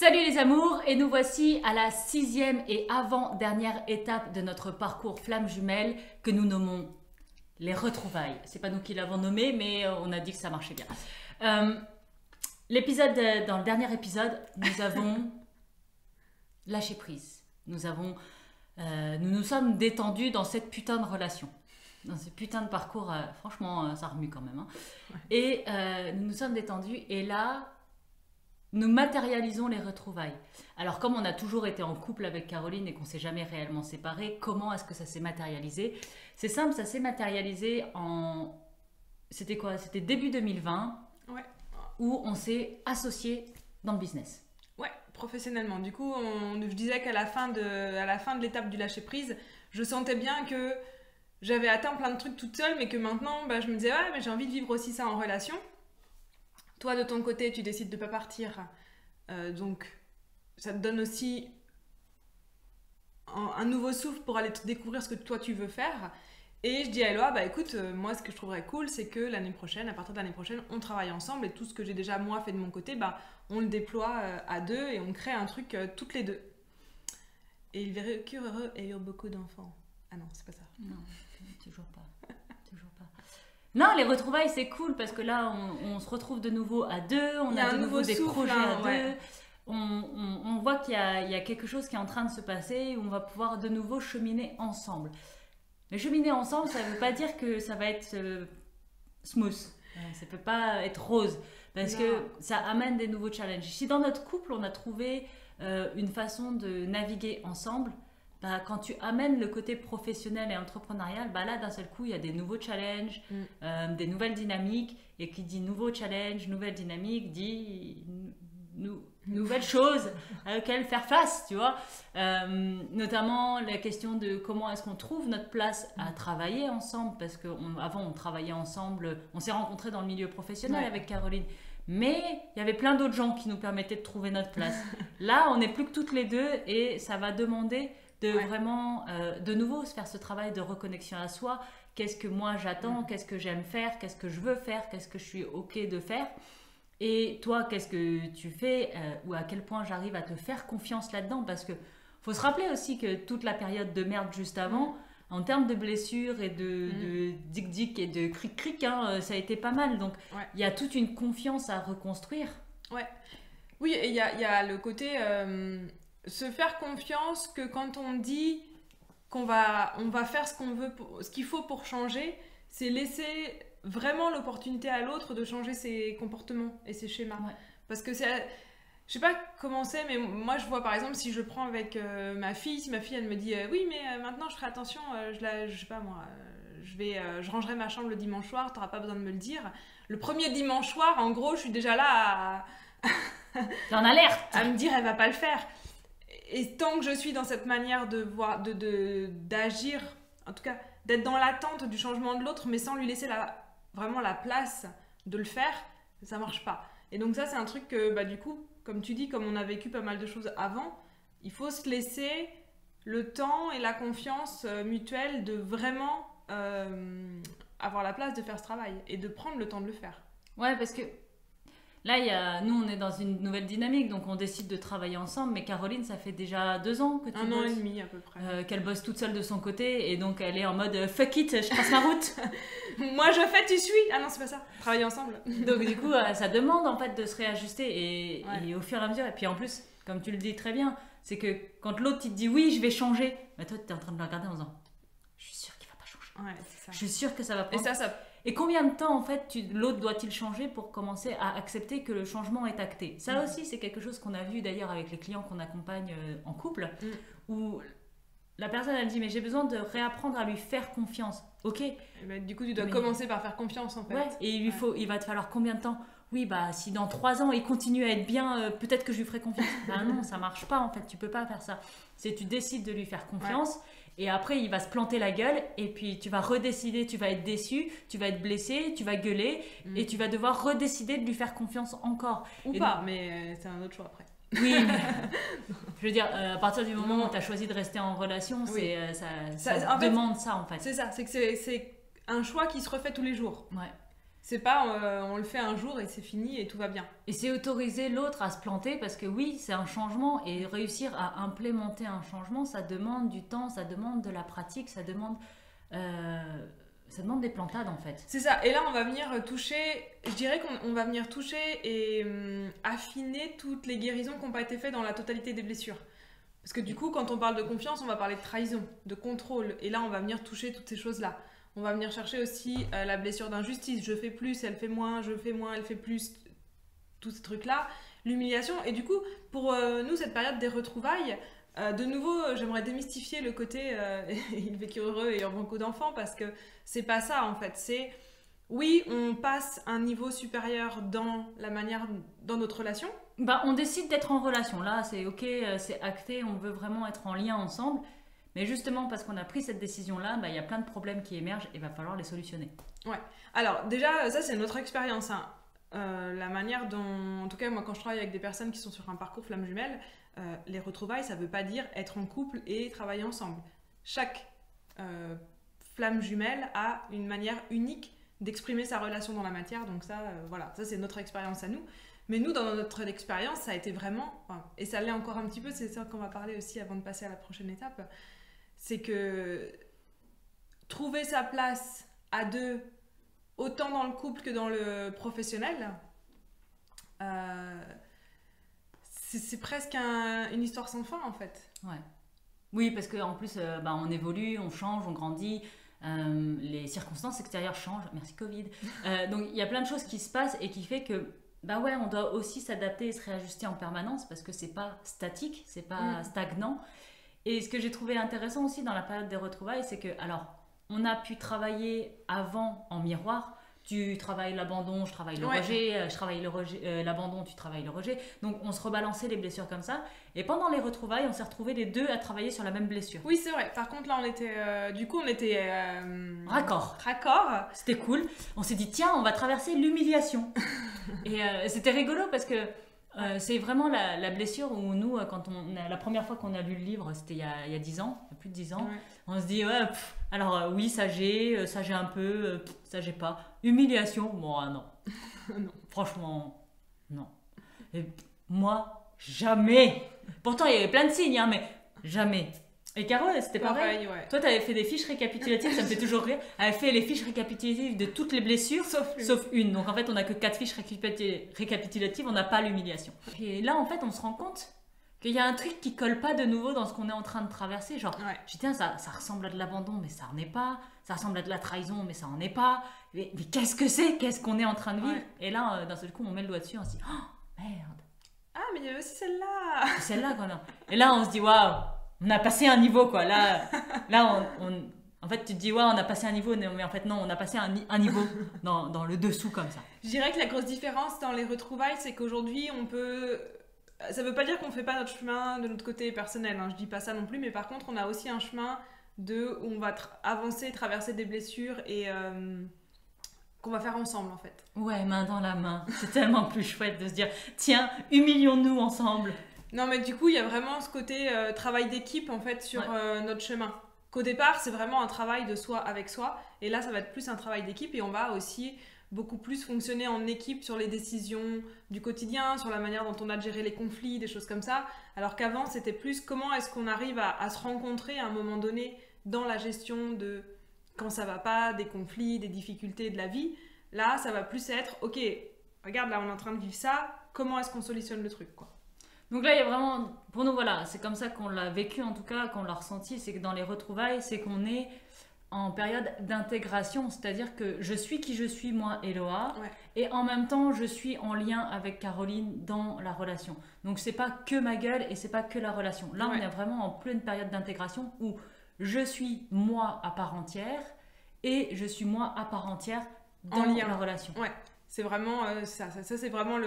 Salut les amours, et nous voici à la 6e et avant-dernière étape de notre parcours flamme jumelle que nous nommons les retrouvailles. C'est pas nous qui l'avons nommé, mais on a dit que ça marchait bien. Dans le dernier épisode, nous avons lâché prise. Nous nous sommes détendus dans cette putain de relation. Dans ce putain de parcours, franchement, ça remue quand même. Hein. Ouais. Et nous nous sommes détendus, et là, nous matérialisons les retrouvailles. Alors, comme on a toujours été en couple avec Caroline et qu'on ne s'est jamais réellement séparés, comment est-ce que ça s'est matérialisé? C'est simple, ça s'est matérialisé en... C'était quoi? C'était début 2020, ouais. Où on s'est associés dans le business. Ouais, professionnellement. Du coup, je disais qu'à la fin de l'étape du lâcher-prise, je sentais bien que j'avais atteint plein de trucs toute seule, mais que maintenant, je me disais, ouais, mais j'ai envie de vivre aussi ça en relation. Toi, de ton côté, tu décides de ne pas partir. Donc, ça te donne aussi un nouveau souffle pour aller découvrir ce que toi, tu veux faire. Et je dis à Eloi, écoute, moi, ce que je trouverais cool, c'est que l'année prochaine, à partir de l'année prochaine, on travaille ensemble. Et tout ce que j'ai déjà, moi, fait de mon côté, on le déploie à deux et on crée un truc toutes les deux. Et ils vécurent heureux et eurent beaucoup d'enfants. Ah non, c'est pas ça. Non, toujours pas. Toujours pas. Non, les retrouvailles, c'est cool parce que là, on se retrouve de nouveau à deux, on a de nouveau des projets à deux. On voit qu'il y a quelque chose qui est en train de se passer où on va pouvoir de nouveau cheminer ensemble. Mais cheminer ensemble, ça ne veut pas dire que ça va être smooth. Ça ne peut pas être rose parce que ça amène des nouveaux challenges. Si dans notre couple, on a trouvé une façon de naviguer ensemble, quand tu amènes le côté professionnel et entrepreneurial, là d'un seul coup il y a des nouveaux challenges, des nouvelles dynamiques, et qui dit nouveau challenge, nouvelle dynamique dit nouvelles choses auxquelles faire face, tu vois. Notamment la question de comment est-ce qu'on trouve notre place à travailler ensemble, parce qu'avant on travaillait ensemble, on s'est rencontrés dans le milieu professionnel avec Caroline. Mais il y avait plein d'autres gens qui nous permettaient de trouver notre place. Là, on n'est plus que toutes les deux, et ça va demander de vraiment, de nouveau, se faire ce travail de reconnexion à soi. Qu'est-ce que moi j'attends, qu'est-ce que j'aime faire, qu'est-ce que je veux faire, qu'est-ce que je suis OK de faire. Et toi, qu'est-ce que tu fais, ou à quel point j'arrive à te faire confiance là-dedans. Parce que faut se rappeler aussi que toute la période de merde juste avant, en termes de blessures et de dic-dic et de cric-cric, ça a été pas mal. Donc, il y a toute une confiance à reconstruire. Ouais. Oui, et il y a le côté... se faire confiance que quand on dit on va faire ce qu'il faut pour changer, c'est laisser vraiment l'opportunité à l'autre de changer ses comportements et ses schémas. Ouais. Parce que c'est... Je sais pas comment c'est, mais moi je vois par exemple si je prends avec ma fille, si ma fille elle me dit oui mais maintenant je ferai attention, je sais pas moi, je rangerai ma chambre le dimanche soir, t'auras pas besoin de me le dire. Le premier dimanche soir, en gros, je suis déjà là en alerte, à me dire elle va pas le faire. Et tant que je suis dans cette manière d'agir, en tout cas d'être dans l'attente du changement de l'autre, mais sans lui laisser vraiment la place de le faire, ça marche pas. Et donc ça c'est un truc que du coup, comme tu dis, comme on a vécu pas mal de choses avant, il faut se laisser le temps et la confiance mutuelle de vraiment avoir la place de faire ce travail et de prendre le temps de le faire. Ouais, parce que là, nous, on est dans une nouvelle dynamique, donc on décide de travailler ensemble. Mais Caroline, ça fait déjà 2 ans que tu bosses. 1 an et demi à peu près. Qu'elle bosse toute seule de son côté, et donc elle est en mode fuck it, je trace ma route. Moi je fais, tu suis. Ah non, c'est pas ça. Travailler ensemble. Donc du coup, ça demande en fait de se réajuster et au fur et à mesure. Et puis en plus, comme tu le dis très bien, c'est que quand l'autre il te dit oui, je vais changer, toi tu es en train de le regarder en disant je suis sûre qu'il va pas changer. Ouais, c'est ça. Je suis sûre que ça va prendre. Et ça... Et combien de temps, en fait, l'autre doit-il changer pour commencer à accepter que le changement est acté? Ça aussi, c'est quelque chose qu'on a vu d'ailleurs avec les clients qu'on accompagne en couple, où la personne, elle dit, mais j'ai besoin de réapprendre à lui faire confiance. Ok. Et du coup, tu dois commencer par faire confiance, en fait. Ouais, et il va te falloir combien de temps? Oui, si dans 3 ans, il continue à être bien, peut-être que je lui ferai confiance. Non, ça marche pas, en fait, tu peux pas faire ça. Tu décides de lui faire confiance, et après, il va se planter la gueule, et puis tu vas redécider, tu vas être déçu, tu vas être blessé, tu vas gueuler, et tu vas devoir redécider de lui faire confiance encore. Ou et pas, donc, mais c'est un autre choix après. Oui, mais je veux dire, à partir du moment où tu as choisi de rester en relation, ça demande ça, en fait. C'est ça, c'est que c'est un choix qui se refait tous les jours. Ouais. C'est pas on le fait un jour et c'est fini et tout va bien. Et c'est autoriser l'autre à se planter parce que oui, c'est un changement et réussir à implémenter un changement, ça demande du temps, ça demande de la pratique, ça demande des plantades en fait. C'est ça. Et là, on va venir toucher, je dirais qu'on va venir toucher et affiner toutes les guérisons qui n'ont pas été faites dans la totalité des blessures. Parce que du coup, quand on parle de confiance, on va parler de trahison, de contrôle. Et là, on va venir toucher toutes ces choses-là. On va venir chercher aussi la blessure d'injustice. Je fais plus, elle fait moins, je fais moins, elle fait plus. Tous ces trucs-là. L'humiliation. Et du coup, pour nous, cette période des retrouvailles, de nouveau, j'aimerais démystifier le côté il vécut heureux et ayant beaucoup d'enfants parce que c'est pas ça en fait. C'est oui, on passe un niveau supérieur dans la manière, dans notre relation. Bah, on décide d'être en relation. Là, c'est ok, c'est acté, on veut vraiment être en lien ensemble. Mais justement, parce qu'on a pris cette décision-là, bah, y a plein de problèmes qui émergent et il va falloir les solutionner. Ouais. Alors, déjà, ça, c'est notre expérience. Hein. La manière dont, en tout cas, moi, quand je travaille avec des personnes qui sont sur un parcours flamme jumelle, les retrouvailles, ça ne veut pas dire être en couple et travailler ensemble. Chaque flamme jumelle a une manière unique d'exprimer sa relation dans la matière. Donc ça, voilà, ça, c'est notre expérience à nous. Mais nous, dans notre expérience, ça a été vraiment, et ça l'est encore un petit peu, c'est ça qu'on va parler aussi avant de passer à la prochaine étape, c'est que trouver sa place à deux, autant dans le couple que dans le professionnel, c'est presque une histoire sans fin en fait. Ouais. Oui, parce qu'en plus, on évolue, on change, on grandit, les circonstances extérieures changent, merci Covid. Donc il y a plein de choses qui se passent et qui fait que bah ouais, on doit aussi s'adapter et se réajuster en permanence parce que c'est pas statique, c'est pas stagnant. Et ce que j'ai trouvé intéressant aussi dans la période des retrouvailles, c'est que, alors, on a pu travailler avant en miroir. Tu travailles l'abandon, je travaille le rejet, je travaille l'abandon, tu travailles le rejet. Donc on se rebalançait les blessures comme ça. Et pendant les retrouvailles, on s'est retrouvés les deux à travailler sur la même blessure. Oui, c'est vrai. Par contre, là, on était raccord. C'était cool. On s'est dit, tiens, on va traverser l'humiliation. Et c'était rigolo parce que c'est vraiment la blessure où nous, la première fois qu'on a lu le livre, c'était il y a 10 ans, il y a plus de 10 ans, on se dit, ouais, oui, ça j'ai un peu, ça j'ai pas. Humiliation, bon, non. Non. Franchement, non. Et moi, jamais. Pourtant, il y avait plein de signes, hein, mais jamais. Et Caro, c'était pareil. Ouais. Toi, tu avais fait des fiches récapitulatives, ça me fait toujours rire. Elle avait fait les fiches récapitulatives de toutes les blessures, sauf une. Donc en fait, on n'a que 4 fiches récapitulatives, on n'a pas l'humiliation. Et là, en fait, on se rend compte qu'il y a un truc qui colle pas de nouveau dans ce qu'on est en train de traverser. Genre, je dis, tiens, ça ressemble à de l'abandon, mais ça en est pas. Ça ressemble à de la trahison, mais ça en est pas. Mais qu'est-ce que c'est? Qu'est-ce qu'on est en train de vivre? Et là, d'un seul coup, on met le doigt dessus, on se dit, oh, merde. Ah, mais il y avait aussi celle-là. Celle-là, quoi, non. Et là, on se dit, waouh, on a passé un niveau, quoi. Là en fait, tu te dis, ouais, on a passé un niveau, mais en fait, non, on a passé un niveau dans le dessous, comme ça. Je dirais que la grosse différence dans les retrouvailles, c'est qu'aujourd'hui, on peut... Ça veut pas dire qu'on fait pas notre chemin de notre côté personnel, hein, je dis pas ça non plus, mais par contre, on a aussi un chemin où on va avancer, traverser des blessures et qu'on va faire ensemble, en fait. Ouais, main dans la main. C'est tellement plus chouette de se dire, tiens, humilions-nous ensemble. Non, mais du coup, il y a vraiment ce côté travail d'équipe, en fait, sur notre chemin. Qu'au départ, c'est vraiment un travail de soi avec soi. Et là, ça va être plus un travail d'équipe. Et on va aussi beaucoup plus fonctionner en équipe sur les décisions du quotidien, sur la manière dont on a géré les conflits, des choses comme ça. Alors qu'avant, c'était plus comment est-ce qu'on arrive à se rencontrer à un moment donné dans la gestion de quand ça va pas, des conflits, des difficultés de la vie. Là, ça va plus être, ok, regarde, là, on est en train de vivre ça. Comment est-ce qu'on solutionne le truc, quoi. Donc là, il y a vraiment, pour nous, voilà, c'est comme ça qu'on l'a vécu, en tout cas, qu'on l'a ressenti, c'est que dans les retrouvailles, c'est qu'on est en période d'intégration, c'est-à-dire que je suis qui je suis, moi, Eloa, et en même temps, je suis en lien avec Caroline dans la relation. Donc, c'est pas que ma gueule et c'est pas que la relation. Là, on est vraiment en pleine période d'intégration où je suis moi à part entière et je suis moi à part entière dans la relation. Ouais. C'est vraiment ça c'est vraiment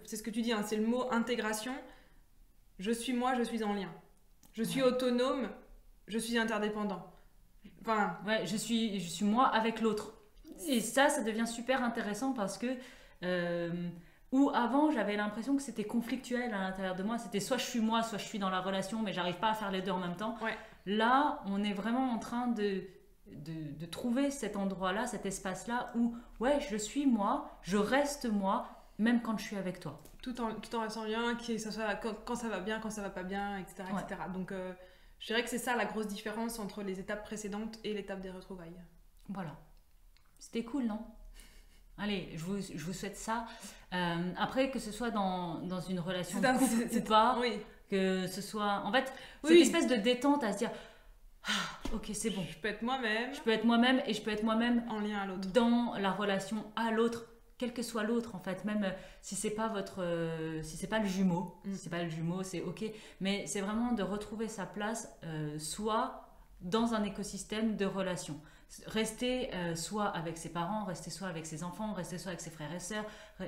c'est ce que tu dis, hein, c'est le mot intégration. Je suis moi, je suis en lien. Je suis autonome, je suis interdépendant. Enfin, ouais, je suis moi avec l'autre. Et ça devient super intéressant parce que où avant j'avais l'impression que c'était conflictuel à l'intérieur de moi, c'était soit je suis moi, soit je suis dans la relation, mais j'arrive pas à faire les deux en même temps. Ouais. Là, on est vraiment en train de trouver cet endroit-là, cet espace-là où, ouais, je suis moi, je reste moi, même quand je suis avec toi. Tout en restant bien, quand ça va bien, quand ça va pas bien, etc. Ouais. etc. Donc, je dirais que c'est ça la grosse différence entre les étapes précédentes et l'étape des retrouvailles. Voilà. C'était cool, non? Allez, je vous souhaite ça. Après, que ce soit dans une relation de couple ou pas, oui. que ce soit... En fait, cette espèce de détente à se dire... Ah, ok, c'est bon. Je peux être moi-même. Je peux être moi-même et je peux être moi-même en lien à l'autre. Dans la relation à l'autre, quel que soit l'autre en fait, même si c'est pas si c'est pas le jumeau, si c'est pas le jumeau, c'est ok, mais c'est vraiment de retrouver sa place, soit dans un écosystème de relations. Rester soit avec ses parents, rester soit avec ses enfants, rester soit avec ses frères et sœurs.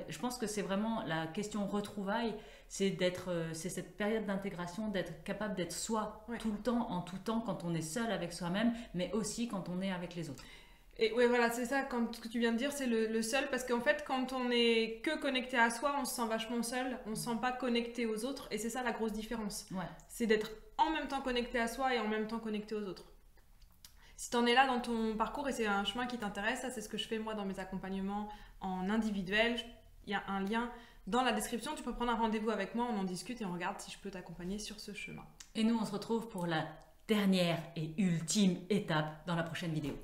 Je pense que c'est vraiment la question retrouvaille, c'est cette période d'intégration, d'être capable d'être soi tout le temps, en tout temps, quand on est seul avec soi-même, mais aussi quand on est avec les autres. Et ouais, voilà, c'est ça, ce que tu viens de dire, c'est le seul, parce qu'en fait, quand on est que connecté à soi, on se sent vachement seul, on se sent pas connecté aux autres, et c'est ça la grosse différence. Ouais. C'est d'être en même temps connecté à soi et en même temps connecté aux autres. Si tu en es là dans ton parcours et c'est un chemin qui t'intéresse, ça c'est ce que je fais moi dans mes accompagnements en individuel. Il y a un lien dans la description, tu peux prendre un rendez-vous avec moi, on en discute et on regarde si je peux t'accompagner sur ce chemin. Et nous on se retrouve pour la dernière et ultime étape dans la prochaine vidéo.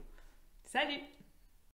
Salut!